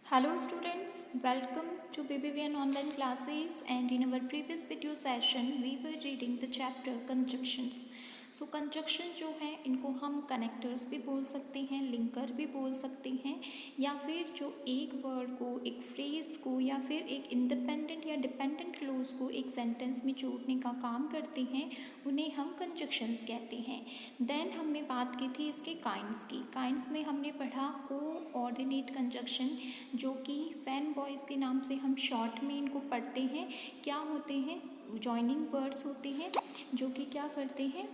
Hello students, welcome to BBVN online classes, and in our previous video session we were reading the chapter conjunctions. So conjunक्शन जो है इनको हम connectors भी बोल सकते हैं, लिंकर भी बोल सकते हैं, या फिर जो एक वर्ड को, एक फ्रेज को या फिर एक इंडिपेंडेंट या डिपेंडेंट क्लोज को एक सेंटेंस में जोड़ने का काम करते हैं, उन्हें हम कंजक्शंस कहते हैं। देन हमने बात की थी इसके काइंड्स की। काइंड्स में हमने पढ़ा कोऑर्डिनेट कंजक्शन, जो कि फैन बॉयज़ के नाम से हम शॉर्ट में इनको पढ़ते हैं। क्या होते हैं? जॉइनिंग वर्ड्स होते हैं जो कि क्या करते हैं,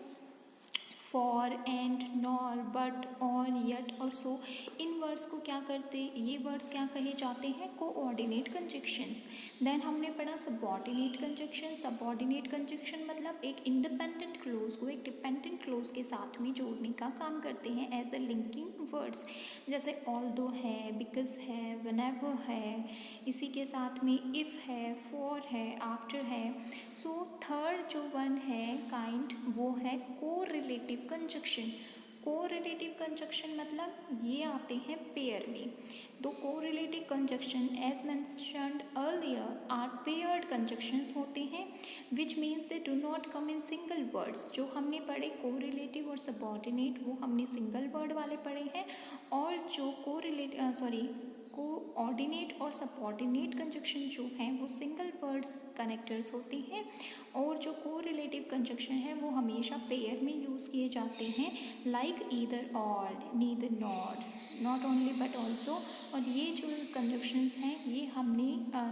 फॉर, एंड, नॉर, बट, और, यट और सो, इन वर्ड्स को क्या करते, ये वर्ड्स क्या कहे जाते हैं, कोऑर्डिनेट कंजक्शंस। देन हमने पढ़ा सबऑर्डिनेट कंजक्शन। सबऑर्डिनेट कंजक्शन मतलब एक इंडिपेंडेंट क्लोज को एक डिपेंडेंट क्लोज के साथ में जोड़ने का काम करते हैं एज अ लिंकिंग वर्ड्स, जैसे ऑल्दो है, बिकॉज है, व्हेनेवर है, इसी के साथ में इफ़ है, फॉर है, आफ्टर है। सो थर्ड जो वन है काइंड, वो है कोरिलेटिव कंजक्शन। कोरिलेटिव कंजक्शन मतलब ये आते हैं पेयर में। तो correlative conjunction as mentioned earlier are paired conjunctions होते हैं, which means they do not come in single words. जो हमने पढ़े कोरिलेटिव और सबऑर्डिनेट वो हमने सिंगल वर्ड वाले पढ़े हैं, और जो कोऑर्डिनेट और सबऑर्डिनेट कंजक्शन जो हैं वो सिंगल वर्ड्स कनेक्टर्स होते हैं, और जो कोरिलेटिव कंजक्शन है वो हमेशा पेयर में यूज़ किए जाते हैं, लाइक ईदर और, neither nor, not only but also. और ये जो कंजक्शंस हैं ये हमने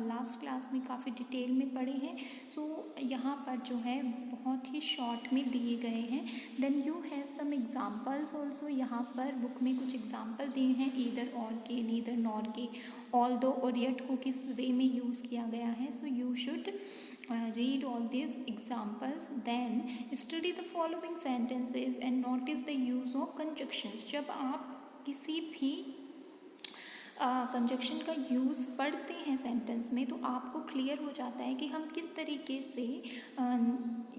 लास्ट क्लास में काफ़ी डिटेल में पढ़े हैं। सो यहाँ पर जो है बहुत ही शॉर्ट में दिए गए हैं। Then you have some examples also. यहाँ पर बुक में कुछ एग्जाम्पल दिए हैं ईदर और के, नीदर नॉर के, ऑल्दो और यट को किस वे में यूज़ किया गया है। So you should read all these examples, then study the following sentences and notice the use of conjunctions। जब आप किसी भी कंजक्शन का यूज़ पढ़ते हैं सेंटेंस में तो आपको क्लियर हो जाता है कि हम किस तरीके से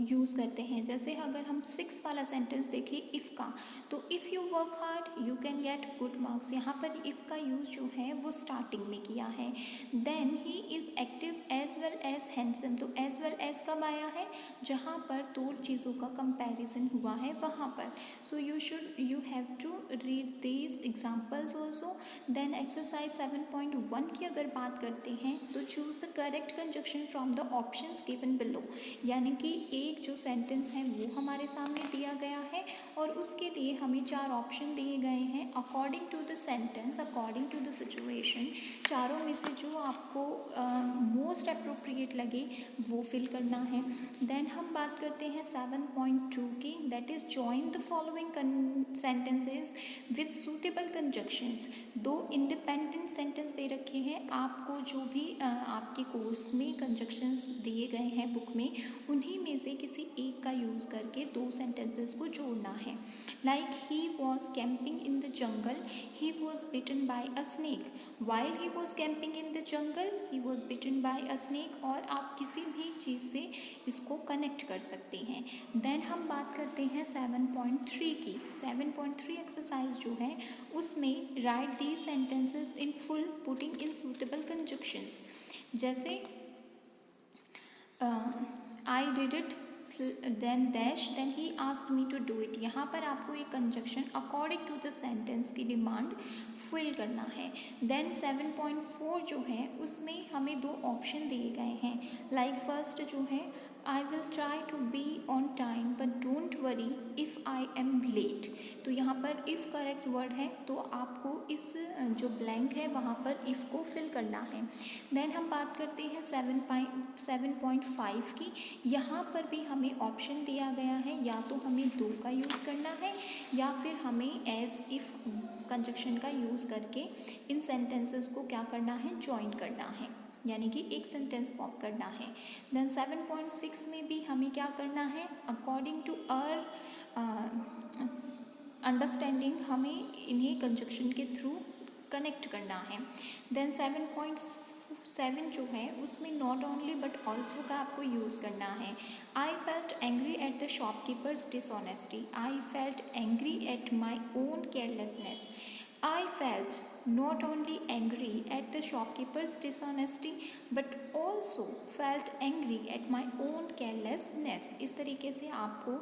यूज़ करते हैं। जैसे अगर हम 6 वाला सेंटेंस देखें इफ़ का, तो if you work hard you can get good marks. यहाँ पर इफ़ का यूज़ जो है वो स्टार्टिंग में किया है। Then he is active as well as handsome, तो एज वेल एज कब आया है, जहाँ पर दो चीज़ों का कंपैरिजन हुआ है वहाँ पर। So you have to read these examples also. Then exercise 7.1 की अगर बात करते हैं तो choose the correct conjunction from the options given below, यानी कि एक जो सेंटेंस है वो हमारे सामने दिया गया है और उसके लिए हमें 4 ऑप्शन दिए गए हैं according to the sentence, according to the situation. चारों में से जो आपको मोस्ट अप्रोप्रिएट लगे वो फिल करना है। देन हम बात करते हैं 7.2 की, that is join the following sentences with suitable conjunctions. दो इंडिपेंडेंट सेंटेंस दे रखे हैं आपको, जो भी आपके कोर्स में कंजक्शंस दिए गए हैं बुक में, उन्हीं में से किसी एक का यूज़ करके दो सेंटेंसेस को जोड़ना है। Like he was camping in the jungle, he was bitten by a snake. While he was camping in the jungle he was bitten by a snake. और आप किसी भी चीज़ से इसको कनेक्ट कर सकते हैं। देन हम बात करते हैं 7.3 की। 7.3 एक्सरसाइज जो है उसमें write the sentences in full putting in suitable conjunctions. जैसे I did it then dash then he asked me to do it. यहाँ पर आपको एक conjunction according to the sentence की डिमांड फिल करना है। देन 7.4 जो है उसमें हमें 2 ऑप्शन दिए गए हैं। लाइक फर्स्ट जो है I will try to be on time but don't worry if I am late. तो यहाँ पर इफ़ करेक्ट वर्ड है तो आपको इस जो ब्लैंक है वहाँ पर इफ़ को फिल करना है। देन हम बात करते हैं 7.5 की। यहाँ पर भी हमें ऑप्शन दिया गया है, या तो हमें 2 का यूज़ करना है या फिर हमें एज इफ़ कंजक्शन का यूज़ करके इन सेंटेंसेस को क्या करना है, जॉइन करना है, यानी कि एक सेंटेंस फॉर्म करना है। देन 7.6 में भी हमें क्या करना है, अकॉर्डिंग टू आवर अंडरस्टैंडिंग हमें इन्हें कंजक्शन के थ्रू कनेक्ट करना है। देन 7.7 जो है उसमें नॉट ओनली बट ऑल्सो का आपको यूज़ करना है। I felt angry at the shopkeepers dishonesty, I felt angry at my own carelessness. I felt not only angry at the shopkeeper's dishonesty but also felt angry at my own carelessness. इस तरीके से आपको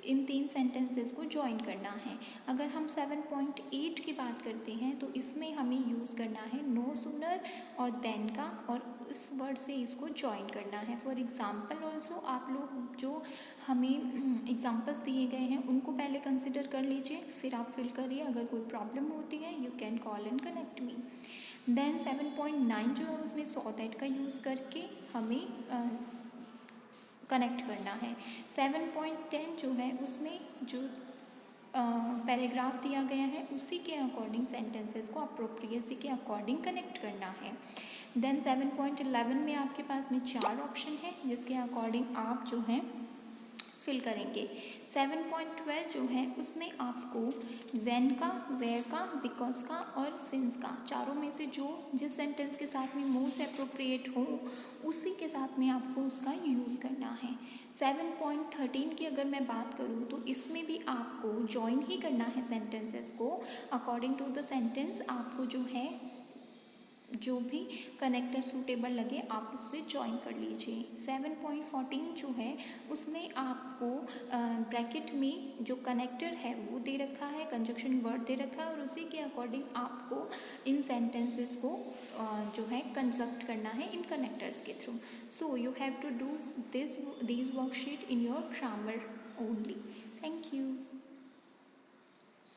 इन 3 sentences को join करना है। अगर हम 7.8 की बात करते हैं तो इसमें हमें यूज़ करना है नो सूनर और देन का, और इस वर्ड से इसको ज्वाइन करना है। फॉर एग्ज़ाम्पल ऑल्सो आप लोग जो हमें एग्जांपल्स दिए गए हैं उनको पहले कंसिडर कर लीजिए, फिर आप फिल करिए। अगर कोई प्रॉब्लम होती है you can call and connect me. Then 7.9 जो है उसमें सॉ दैट का यूज़ करके हमें कनेक्ट करना है। 7.10 जो है उसमें जो पैराग्राफ दिया गया है उसी के अकॉर्डिंग सेंटेंसेस को अप्रोप्रिएसी के अकॉर्डिंग कनेक्ट करना है। देन 7.11 में आपके पास में 4 ऑप्शन है जिसके अकॉर्डिंग आप जो है फिल करेंगे। 7.12 जो है उसमें आपको व्हेन का, वेयर का, बिकॉज का और सिंस का, चारों में से जो जिस सेंटेंस के साथ में मोस्ट अप्रोप्रिएट हो उसी के साथ में आपको उसका यूज़ करना है। 7.13 की अगर मैं बात करूँ तो इसमें भी आपको जॉइन ही करना है सेंटेंसेस को। अकॉर्डिंग टू द सेंटेंस आपको जो है जो भी कनेक्टर सूटेबल लगे आप उससे ज्वाइन कर लीजिए। 7.14 जो है उसमें आपको ब्रैकेट में जो कनेक्टर है वो दे रखा है, कंजक्शन वर्ड दे रखा है और उसी के अकॉर्डिंग आपको इन सेंटेंसेस को जो है कंस्ट्रक्ट करना है इन कनेक्टर्स के through. So you have to do this worksheet in your grammar only. Thank you.